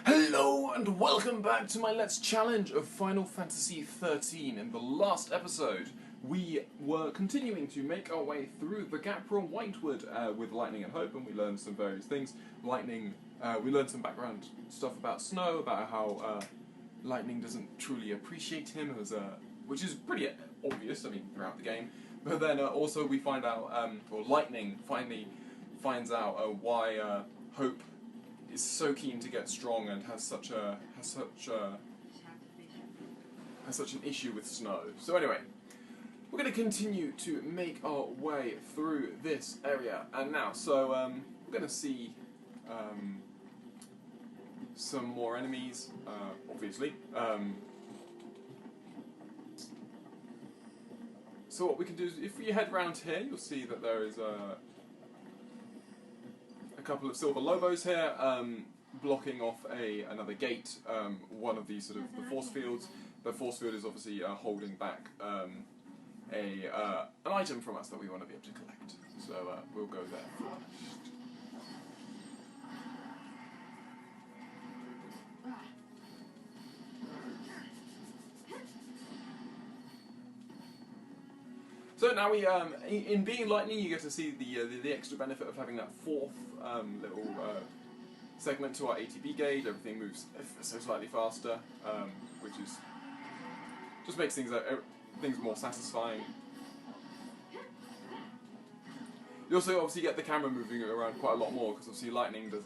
Hello and welcome back to my Let's Challenge of Final Fantasy XIII. In the last episode, we were continuing to make our way through the Gapra Whitewood with Lightning and Hope, and we learned some various things. Lightning, we learned some background stuff about Snow, about how Lightning doesn't truly appreciate him, which is pretty obvious, throughout the game. But then also we find out, or Lightning finally finds out why Hope is so keen to get strong and has such an issue with Snow. So anyway, we're going to continue to make our way through this area, and now, we're going to see some more enemies, obviously. So what we can do is, if we head round here, you'll see that there is a couple of silver lobos here, blocking off another gate, one of these sort of the force fields. The force field is obviously holding back an item from us that we want to be able to collect. So we'll go there first. So now we, in being Lightning, you get to see the extra benefit of having that fourth little segment to our ATB gauge. Everything moves so slightly faster, which is just makes things more satisfying. You also obviously get the camera moving around quite a lot more, because obviously Lightning does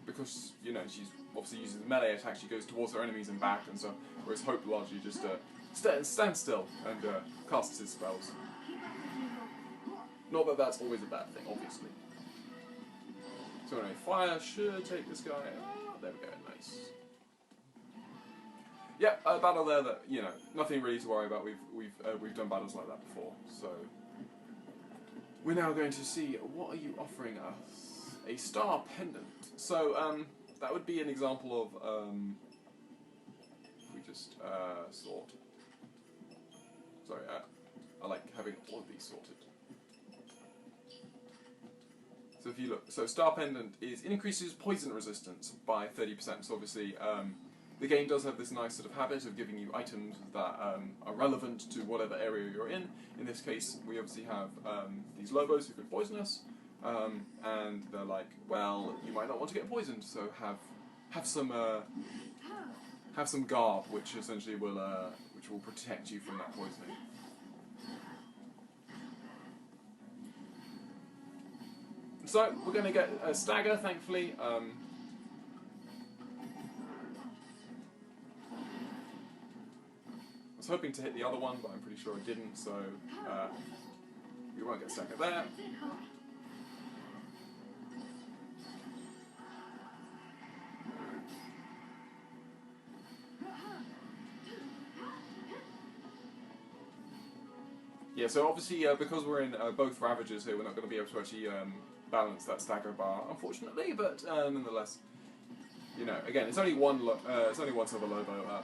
because she's obviously using the melee attack, she goes towards her enemies and back, and so whereas Hope largely just stands still and casts his spells. Not that that's always a bad thing, obviously. So anyway, fire should take this guy. Oh, there we go, nice. Yeah, a battle there that nothing really to worry about. We've done battles like that before. So we're now going to see, what are you offering us? A star pendant. So that would be an example of if we just sort. Sorry, I like having all of these sorted. So if you look, Star Pendant increases poison resistance by 30%. So obviously, the game does have this nice sort of habit of giving you items that are relevant to whatever area you're in. In this case, we obviously have these lobos who can poison us, and they're like, well, you might not want to get poisoned, so have some garb, which essentially will protect you from that poisoning. So we're going to get a stagger, thankfully. I was hoping to hit the other one, but I'm pretty sure I didn't, so we won't get stagger there. Yeah, so obviously, because we're in both Ravagers here, we're not going to be able to actually balance that stagger bar, unfortunately. But nonetheless, again, it's only one silver lobo.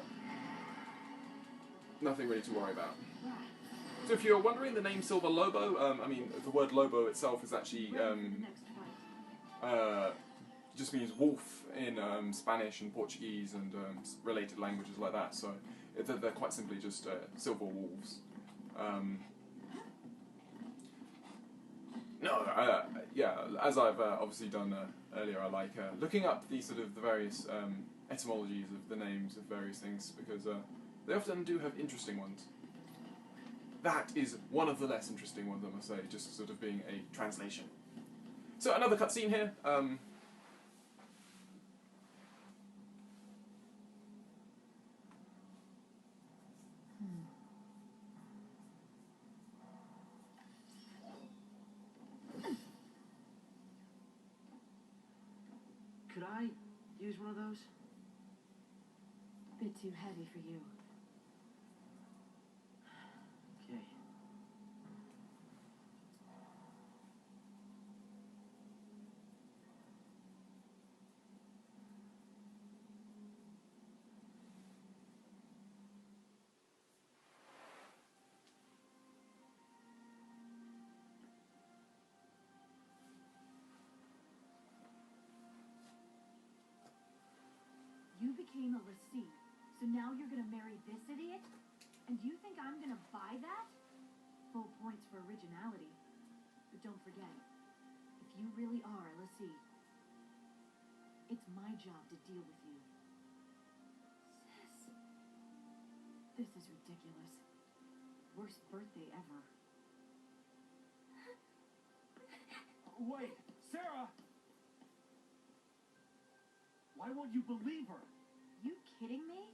Nothing really to worry about. So, if you're wondering, the name Silver Lobo, the word lobo itself is actually just means wolf in Spanish and Portuguese and related languages like that. So they're quite simply just silver wolves. As I've obviously done earlier, I like looking up the various etymologies of the names of various things, because they often do have interesting ones. That is one of the less interesting ones, I must say, just sort of being a translation. So another cutscene here. Could I use one of those? Bit too heavy for you. Okay. You became a lessee, so now you're gonna marry this idiot? And you think I'm gonna buy that? Full points for originality. But don't forget, if you really are a lessee, it's my job to deal with you. Sis. This is ridiculous. Worst birthday ever. Wait, Sarah! Why won't you believe her? You kidding me?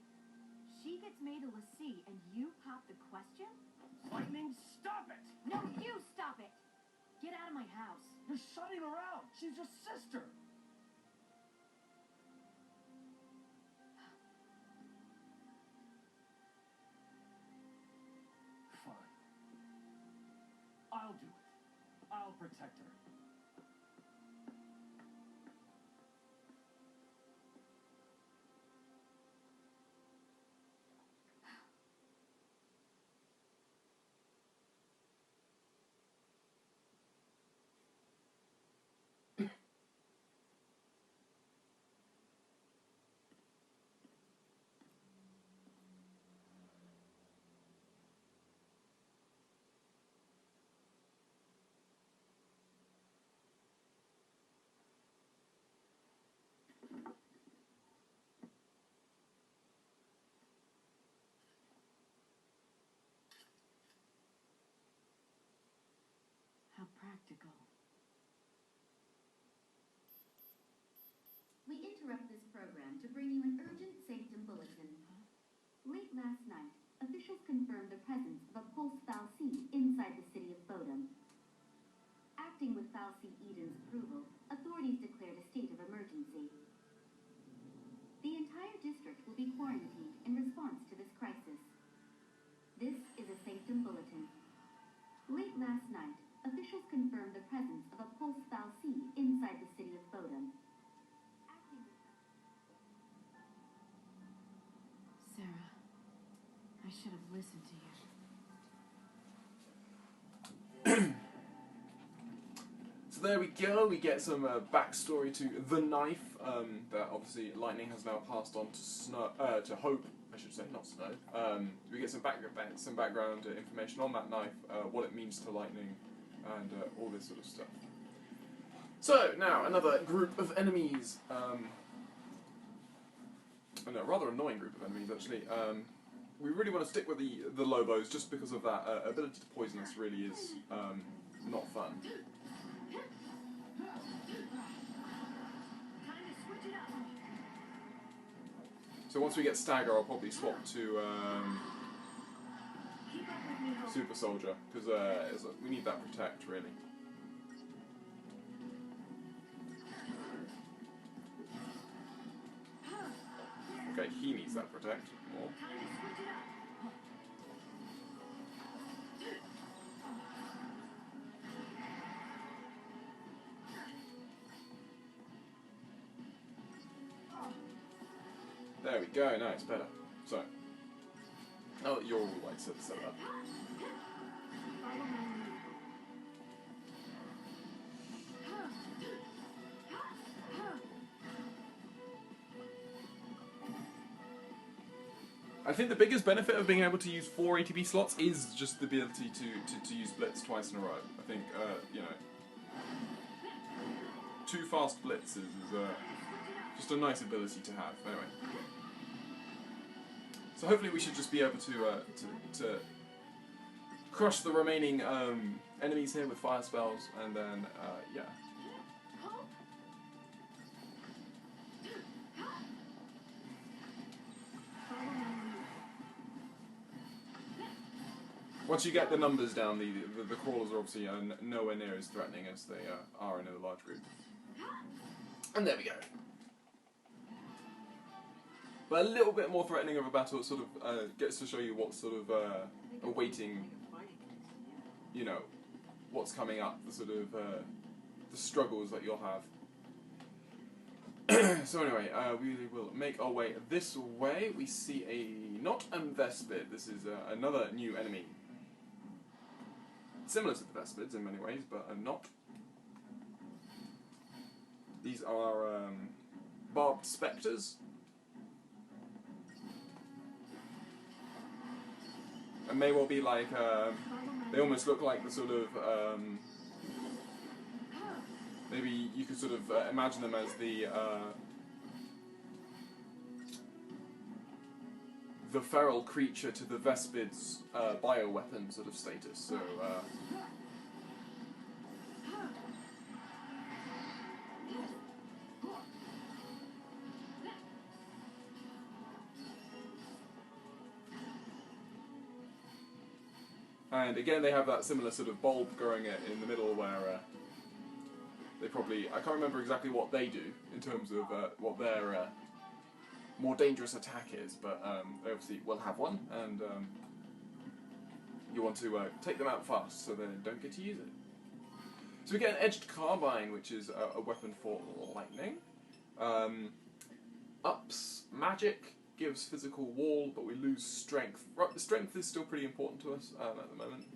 She gets made a lessee and you pop the question? Lightning, stop it! No, you stop it! Get out of my house. You're shutting her out. She's your sister. Fine. I'll do it. I'll protect her. How practical. We interrupt this program to bring you an urgent sanctum bulletin. Late last night, officials confirmed the presence of a pulse fal'C inside the city of Bodom. Acting with fal'C Eden's approval, authorities declared a state of emergency. The entire district will be quarantined in response to this crisis. This is a sanctum bulletin. Late last night, officials confirmed the presence of a pulse fal'C inside the city of Bodom. Sarah, I should have listened to you. So there we go, we get some backstory to the knife that obviously Lightning has now passed on to Snow, to Hope, I should say, not Snow. We get some background information on that knife, what it means to Lightning, and all this sort of stuff. So, now, another group of enemies, a rather annoying group of enemies actually. We really want to stick with the Lobos just because of that ability to poison us really is not fun. So once we get Stagger, I'll probably swap to Super Soldier, because we need that protect, really. Okay, he needs that protect more. There we go, now it's better. So, now that you're all like set up. I think the biggest benefit of being able to use 4 ATB slots is just the ability to use Blitz twice in a row. I think, you know, 2 fast blitzes is just a nice ability to have. Anyway. So hopefully we should just be able to crush the remaining enemies here with fire spells, and then, yeah. Once you get the numbers down, the crawlers are obviously nowhere near as threatening as they are in a large group. And there we go. But a little bit more threatening of a battle, it sort of gets to show you what sort of awaiting, you know, what's coming up, the sort of the struggles that you'll have. So anyway, we will make our way this way. We see not a Vespid. This is another new enemy. Similar to the Vespids in many ways, but not. These are barbed spectres. may well be like, they almost look like the sort of, maybe you could sort of imagine them as the feral creature to the Vespid's bioweapon sort of status. So, and again, they have that similar sort of bulb growing in the middle where they probably, I can't remember exactly what they do in terms of what their more dangerous attack is, but they obviously will have one, and you want to take them out fast so they don't get to use it. So we get an edged carbine, which is a weapon for lightning. Ups magic, gives physical wall, but we lose strength. The strength is still pretty important to us at the moment.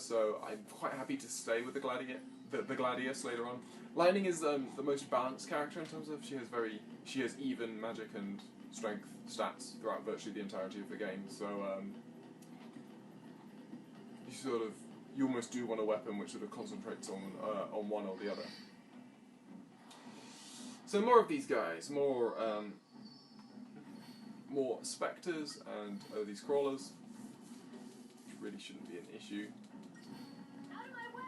So I'm quite happy to stay with the Gladius later on. Lightning is the most balanced character in terms of she has even magic and strength stats throughout virtually the entirety of the game. So you almost do want a weapon which sort of concentrates on one or the other. So more of these guys, more spectres and these crawlers, which really shouldn't be an issue. Out of my way!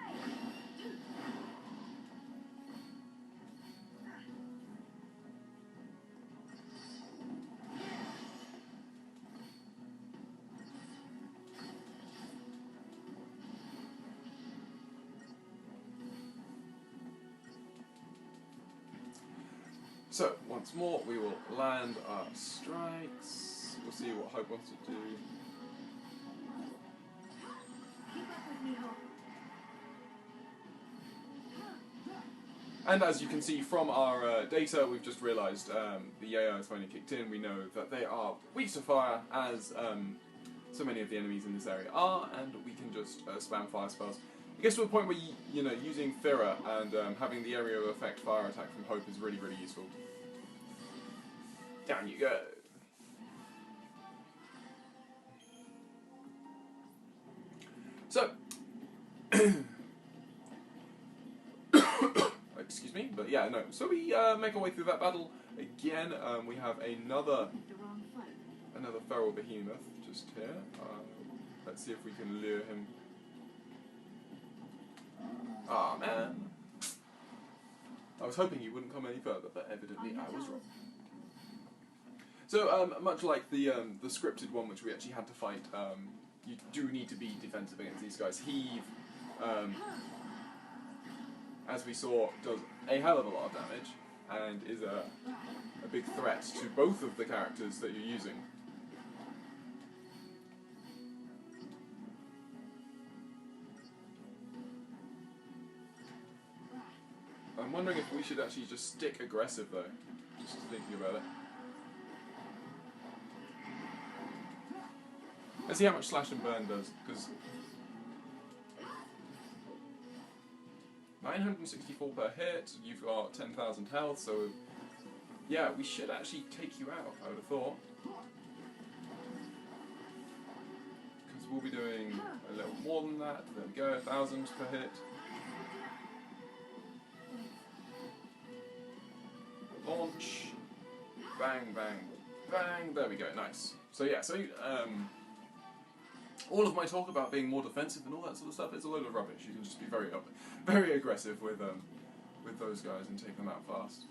So, once more, we will land our strikes. We'll see what Hope wants to do. Keep up with me, Hope. And as you can see from our data, we've just realised the Yayo has finally kicked in. We know that they are weak to fire, as so many of the enemies in this area are, and we can just spam fire spells. It gets to a point where you know, using Fira and having the area of effect fire attack from Hope is really, really useful. Down you go. So, excuse me, but yeah, no. So we make our way through that battle again. We have another feral behemoth just here. Let's see if we can lure him. Ah, man. I was hoping he wouldn't come any further, but evidently I was wrong. So, much like the scripted one, which we actually had to fight, you do need to be defensive against these guys. Heave, as we saw, does a hell of a lot of damage, and is a big threat to both of the characters that you're using. I'm wondering if we should actually just stick aggressive, though. Just thinking about it. Let's see how much slash and burn does, because 964 per hit, you've got 10,000 health, so yeah, we should actually take you out, I would have thought. Because we'll be doing a little more than that. There we go, 1,000 per hit. Launch. Bang, bang, bang. There we go, nice. So yeah, all of my talk about being more defensive and all that sort of stuff, it's a load of rubbish. You can just be very aggressive with those guys and take them out fast.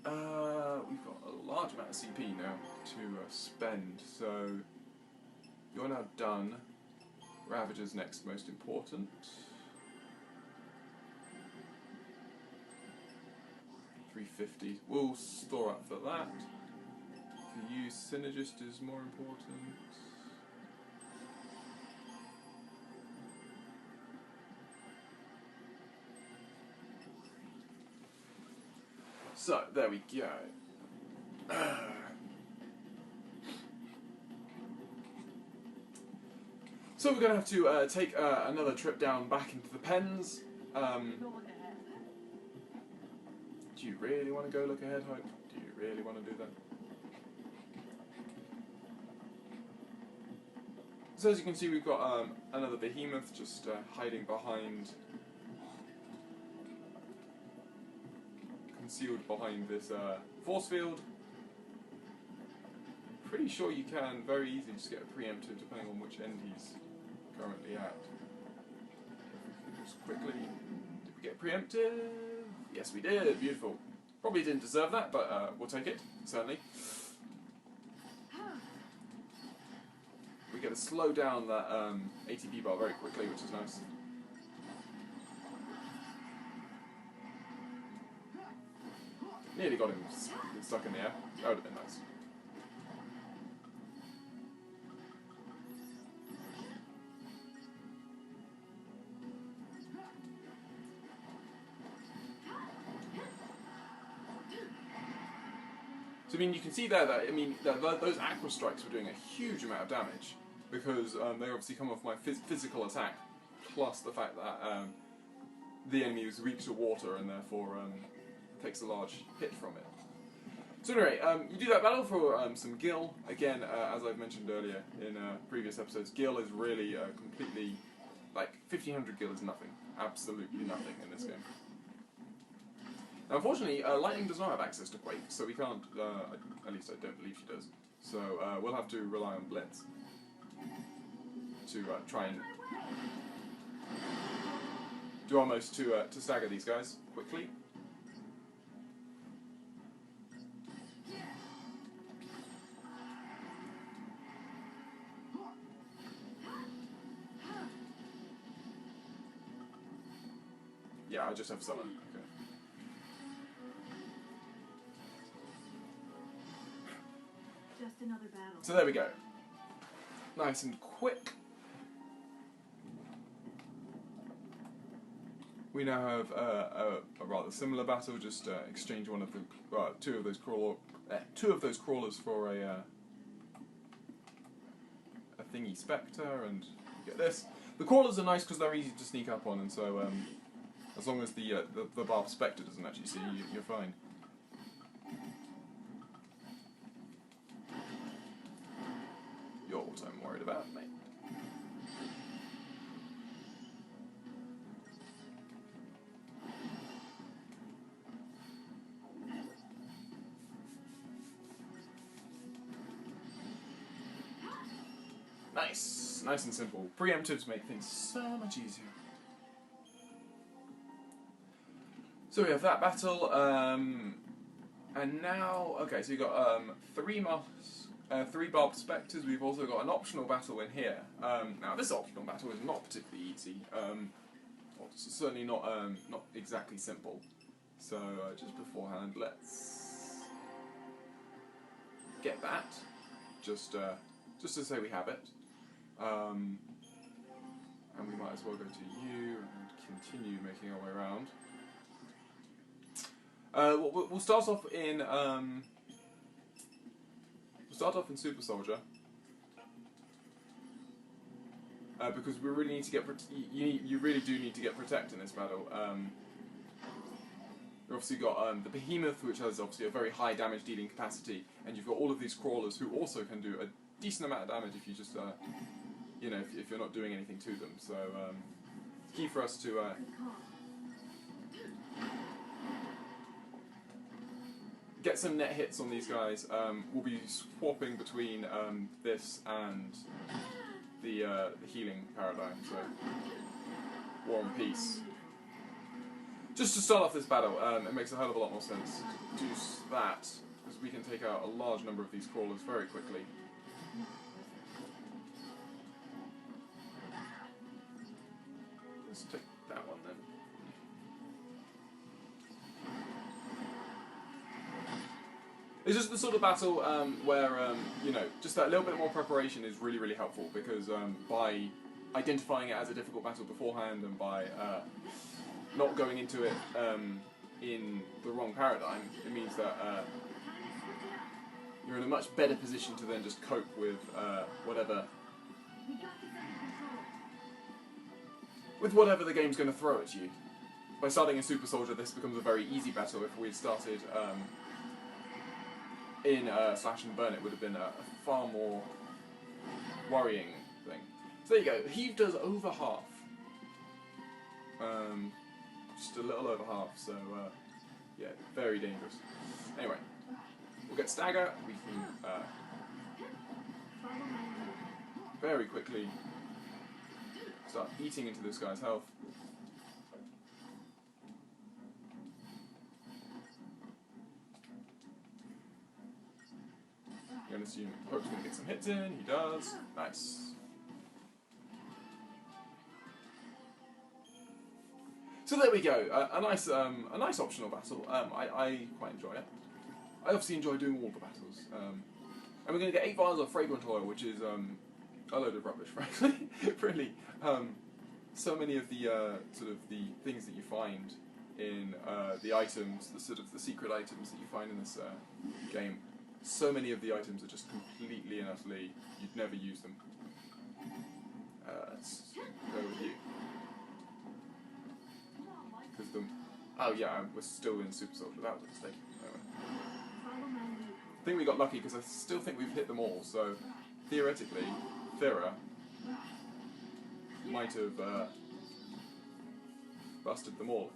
We've got a large amount of CP now to spend, so you're now done. Ravager's next most important. 350. We'll store up for that. For you, Synergist is more important. So, there we go. So we're going to have to take another trip down back into the pens. Do you really want to go look ahead, Hope? Do you really want to do that? So as you can see, we've got another behemoth just hiding behind, concealed behind this force field. Pretty sure you can very easily just get a preemptive depending on which end he's currently at. Just quickly, did we get preemptive? Yes, we did. Beautiful. Probably didn't deserve that, but we'll take it, certainly. We get to slow down that ATP bar very quickly, which is nice. Nearly got him stuck in the air. That would have been nice. So I mean, you can see there that those aqua strikes were doing a huge amount of damage because they obviously come off my physical attack, plus the fact that the enemy is weak to water and therefore takes a large hit from it. So anyway, you do that battle for some Gil. Again, as I've mentioned earlier in previous episodes, Gil is really completely, like, 1500 Gil is nothing. Absolutely nothing in this game. Now, unfortunately, Lightning does not have access to Quake, so we can't, at least I don't believe she does. So we'll have to rely on Blitz to try and do our most to stagger these guys quickly. Yeah, I just have summon. Okay. Just another battle. So there we go. Nice and quick. We now have a rather similar battle. Just exchange one of the two of those crawlers for a thingy spectre, and you get this. The crawlers are nice because they're easy to sneak up on, and so as long as the barb spectre doesn't actually see you, you're fine. You're what I'm worried about, mate. Nice, nice and simple. Preemptives make things so much easier. So we have that battle, and now, okay, so you've got three barb spectres. We've also got an optional battle in here. Now this optional battle is not particularly easy. Well, it's certainly not exactly simple. So just beforehand, let's get that. Just to say we have it. And we might as well go to you and continue making our way around. We'll start off in Super Soldier because we really need to get you really do need to get Protect in this battle. You've obviously got the Behemoth, which has obviously a very high damage dealing capacity, and you've got all of these crawlers who also can do a decent amount of damage if you just you know, if you're not doing anything to them. So it's key for us to get some net hits on these guys. We'll be swapping between this and the healing paradigm, so War and Peace. Just to start off this battle, it makes a hell of a lot more sense to do that, because we can take out a large number of these crawlers very quickly. Let's take that one then. It's just the sort of battle where, you know, just that little bit more preparation is really, really helpful, because by identifying it as a difficult battle beforehand and by not going into it in the wrong paradigm, it means that you're in a much better position to then just cope with whatever the game's going to throw at you. By starting in Super Soldier, this becomes a very easy battle. If we had started in Slash and Burn, it would have been a far more worrying thing. So there you go. Heave does over half. Just a little over half, so yeah, very dangerous. Anyway, we'll get stagger. We can very quickly start eating into this guy's health. I'm going to assume Pope's going to get some hits in. He does. Nice. So there we go. A nice optional battle. I quite enjoy it. I obviously enjoy doing all the battles. And we're going to get 8 vials of fragrant oil, which is a load of rubbish, frankly. Really. So many of the sort of the things that you find in the items, the sort of the secret items that you find in this game. So many of the items are just completely and utterly, you'd never use them. Let's go with you. Oh yeah, we're still in Super Soldier, that was a mistake. Anyway. I think we got lucky because I still think we've hit them all, so theoretically, Thera might have busted them all.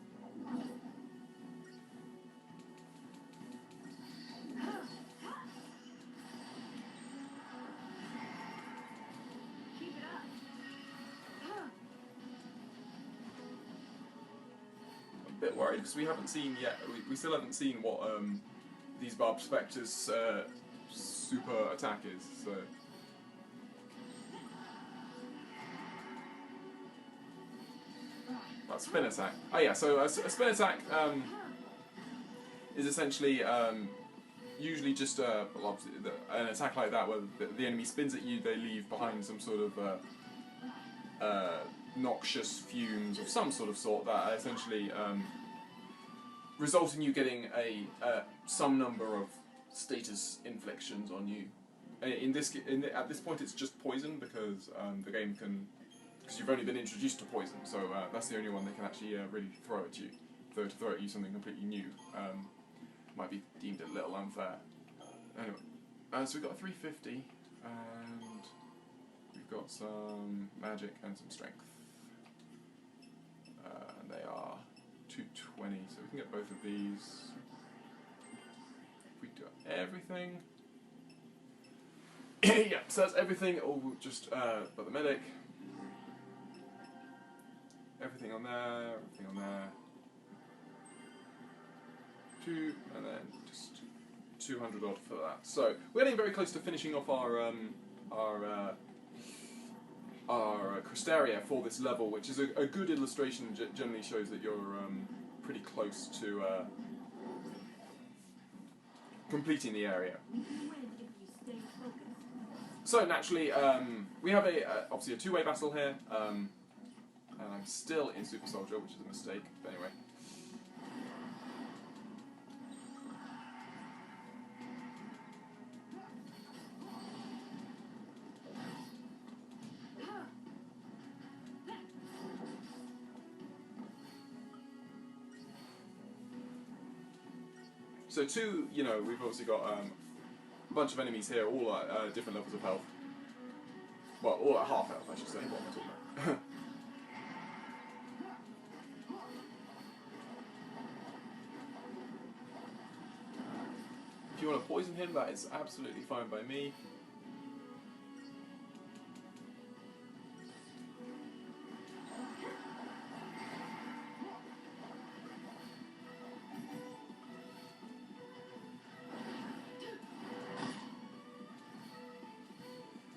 Bit worried because we haven't seen yet. We still haven't seen what these Barb Spectre's super attack is. So that's spin attack. Oh yeah, so a spin attack is essentially usually just well, an attack like that where the enemy spins at you. They leave behind some sort of noxious fumes of some sort that essentially result in you getting some number of status inflictions on you. At this point, it's just poison because the game because you've only been introduced to poison, so that's the only one that can actually really throw at you. Though to throw at you something completely new might be deemed a little unfair. Anyway, so we've got a 350 and we've got some magic and some strength. And they are 220, so we can get both of these. If we do everything. Yeah, so that's everything, or just but the medic. Everything on there, everything on there. 2, and then just 200 odd for that. So we're getting very close to finishing off our Cristeria for this level, which is a good illustration. Generally shows that you're pretty close to completing the area. So naturally, we have obviously a 2-way battle here, and I'm still in Super Soldier, which is a mistake. But anyway. So we've obviously got a bunch of enemies here, all at different levels of health. Well, all at half health, I should say. What am I talking about? If you want to poison him, that is absolutely fine by me.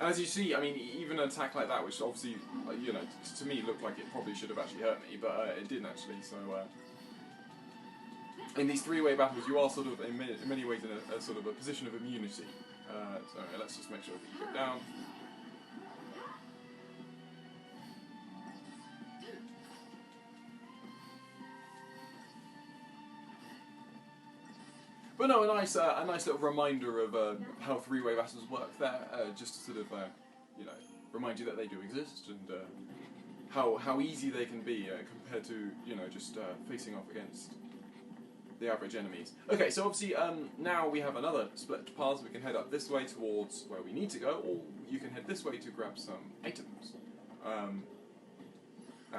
And as you see, I mean, even an attack like that, which obviously, to me looked like it probably should have actually hurt me, but it didn't actually, so... in these 3-way battles, you are sort of, in many ways, in a sort of a position of immunity. So let's just make sure that you go down. But no, a nice little reminder of how 3-way battles work there, just to sort of, remind you that they do exist and how easy they can be compared to, just facing off against the average enemies. Okay, so obviously now we have another split paths. We can head up this way towards where we need to go, or you can head this way to grab some items.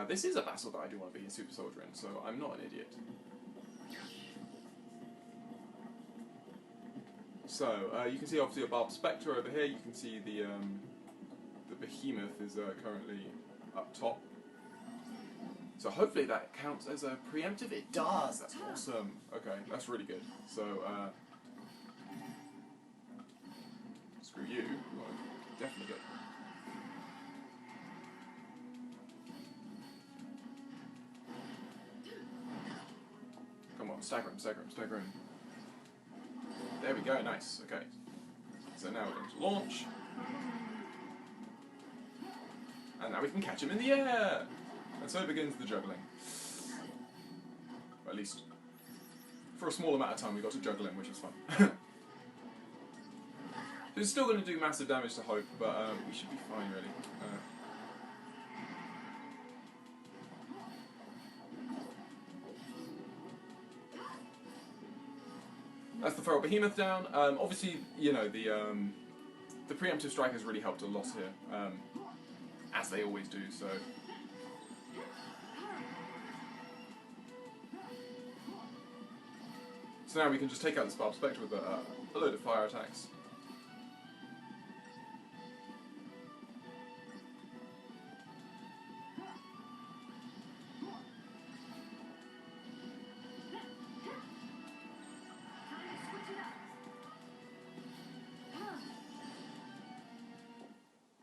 This is a battle that I do want to be a super soldier in, so I'm not an idiot. So, you can see obviously a Barbed Spectre over here. You can see the Behemoth is currently up top. So hopefully that counts as a preemptive. It does! That's awesome. Okay, that's really good. So, screw you. Well, definitely good. Come on, stagger him, stagger him, stagger him. There we go, nice. Okay. So now we're going to launch. And now we can catch him in the air! And so begins the juggling. Or at least, for a small amount of time we got to juggle him, which is fun. It's still going to do massive damage to Hope, but we should be fine, really. That's the Feral Behemoth down. Obviously, you know, the preemptive strike has really helped a lot here, as they always do, so... So now we can just take out this Barbed Spectre with a load of fire attacks.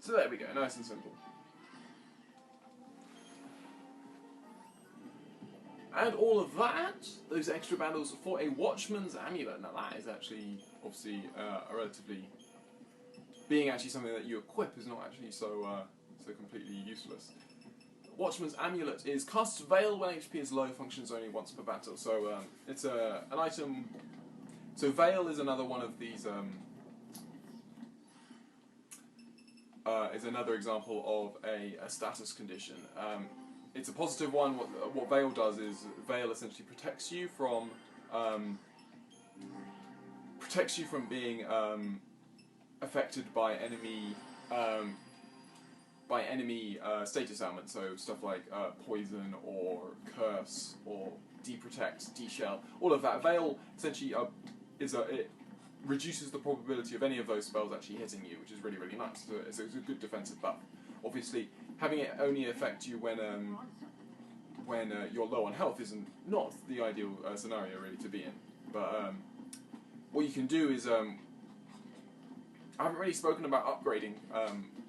So there we go, nice and simple. And all of that, those extra battles for a Watchman's Amulet. Now that is actually, obviously, a relatively... Being actually something that you equip is not actually so completely useless. Watchman's Amulet is casts Veil when HP is low, functions only once per battle. So it's an item... So Veil is another one of these... is another example of a status condition. It's a positive one. What Veil does is Veil essentially protects you from being affected by enemy status ailments. So stuff like poison or curse or deprotect, deshell. All of that. Veil essentially it reduces the probability of any of those spells actually hitting you, which is really, really nice. So it's a good defensive buff. Obviously, having it only affect you when you're low on health isn't not the ideal scenario really to be in. But what you can do is I haven't really spoken about upgrading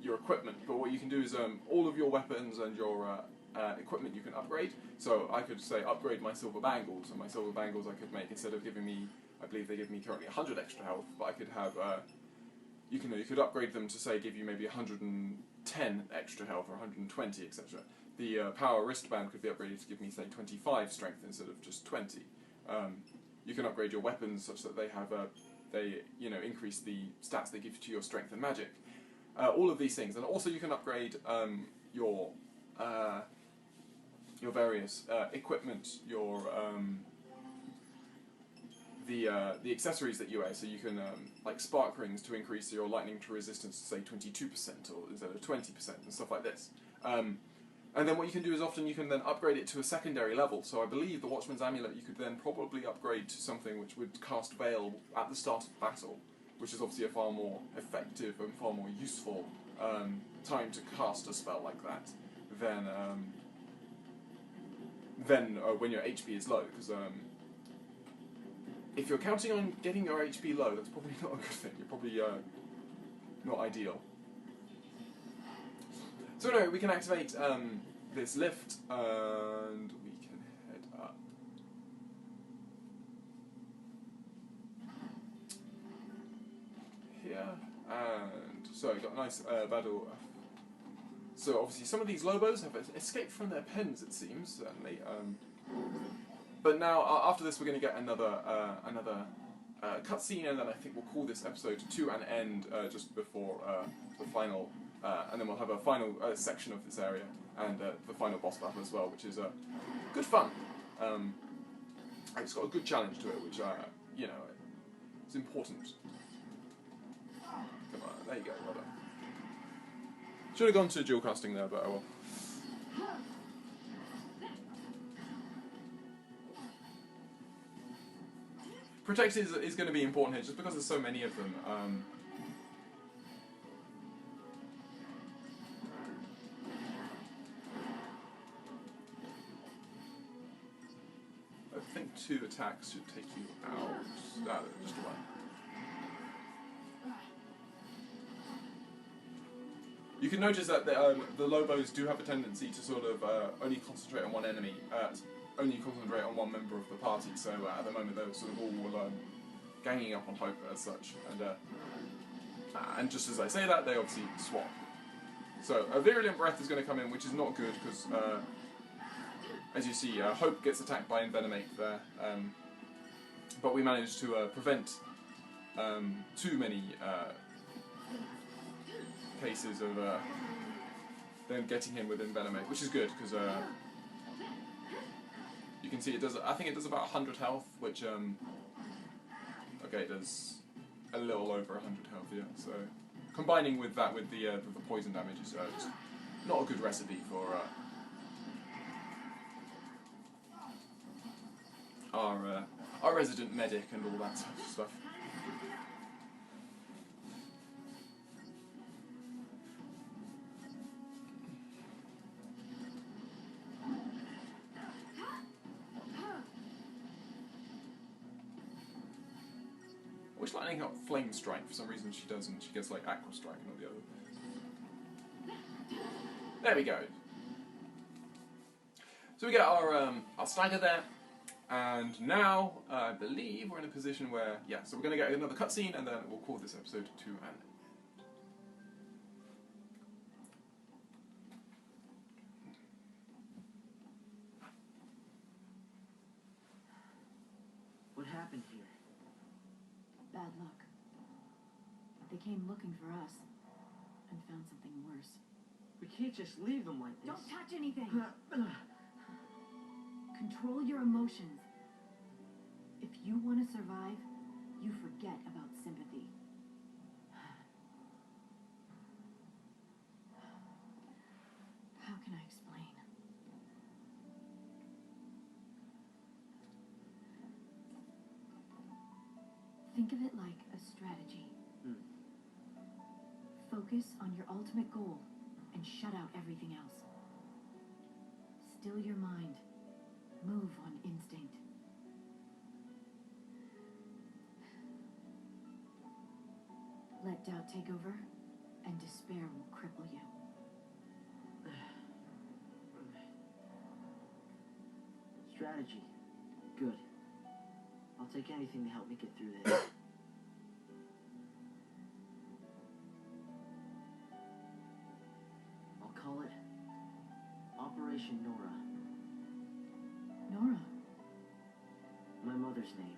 your equipment, but what you can do is all of your weapons and your equipment you can upgrade. So I could say upgrade my silver bangles, and my silver bangles I could make, instead of giving me, I believe they give me currently 100 extra health, but I could have, you could upgrade them to say give you maybe 110 extra health or 120, etc. The power wristband could be upgraded to give me say 25 strength instead of just 20. You can upgrade your weapons such that they have increase the stats they give to your strength and magic. All of these things, and also you can upgrade your various equipment, your the accessories that you wear. So you can like spark rings to increase your lightning to resistance to say 22% or instead of 20% and stuff like this. And then what you can do is often you can then upgrade it to a secondary level. So I believe the Watchman's Amulet you could then probably upgrade to something which would cast Veil at the start of battle, which is obviously a far more effective and far more useful time to cast a spell like that than when your HP is low. Because if you're counting on getting your HP low, that's probably not a good thing. You're probably not ideal. So anyway, we can activate this lift, and we can head up. Here, and so we've got a nice battle. So obviously some of these Lobos have escaped from their pens, it seems, certainly. But now, after this, we're going to get another cutscene, and then I think we'll call this episode to an end just before the final, and then we'll have a final section of this area, and the final boss battle as well, which is good fun. It's got a good challenge to it, which, is important. Come on, there you go, well done. Should have gone to dual casting there, but oh well. Protect is going to be important here, just because there's so many of them. I think 2 attacks should take you out. Just one. You can notice that the Lobos do have a tendency to sort of only concentrate on one enemy, only concentrate on one member of the party, so at the moment they're sort of all ganging up on Hope as such, and just as I say that, they obviously swap. So a Virulent Breath is going to come in, which is not good, because as you see, Hope gets attacked by Envenomate there, but we managed to prevent too many cases of them getting him with Envenomate, which is good, because you can see it does. I think it does about 100 health, which okay, it does a little over 100 health, yeah. So combining with that with the poison damage is just not a good recipe for our resident medic and all that sort of stuff. I wish Lightning got Flame Strike. For some reason she doesn't. She gets like Aqua Strike and not the other. There we go. So we get our stagger there, and now I believe we're in a position where, yeah, so we're going to get another cutscene and then we'll call this episode to an end. What happened here? Bad luck. They came looking for us and found something worse. We can't just leave them like this. Don't touch anything! Control your emotions. If you want to survive, you forget about sympathy. How can I explain? Think of it like a strategy. Focus on your ultimate goal and shut out everything else. Still your mind. Move on instinct. Let doubt take over, and despair will cripple you. Strategy. Good. I'll take anything to help me get through this. I'll call it Operation Nora. Nora, My mother's name.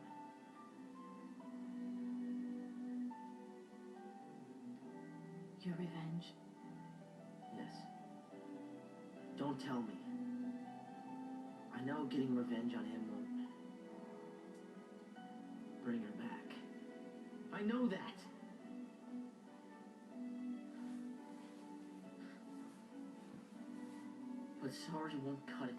your revenge. Yes. Don't tell me. I know getting revenge on him won't bring her back. I know that. But sorry won't cut it.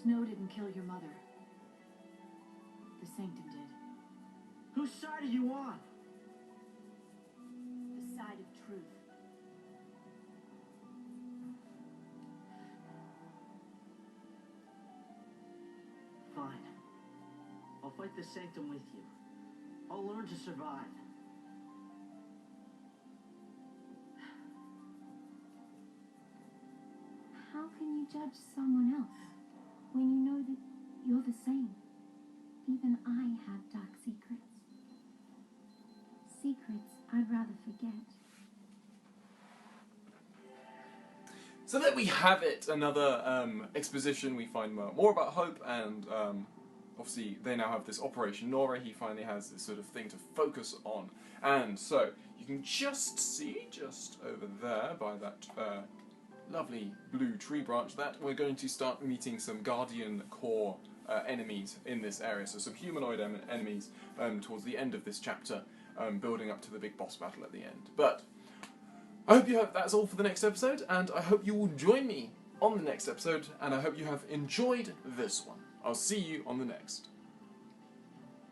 Snow didn't kill your mother. The Sanctum did. Whose side are you on? The side of truth. Fine. I'll fight the Sanctum with you. I'll learn to survive. How can you judge someone else when you know that you're the same? Even I have dark secrets. Secrets I'd rather forget. So there we have it, another exposition. We find more about Hope, and obviously they now have this Operation Nora. He finally has this sort of thing to focus on. And so you can just see, just over there by that lovely blue tree branch, that we're going to start meeting some Guardian Corps enemies in this area, so some humanoid enemies towards the end of this chapter, building up to the big boss battle at the end. But I hope that's all for the next episode, and I hope you will join me on the next episode, and I hope you have enjoyed this one. I'll see you on the next.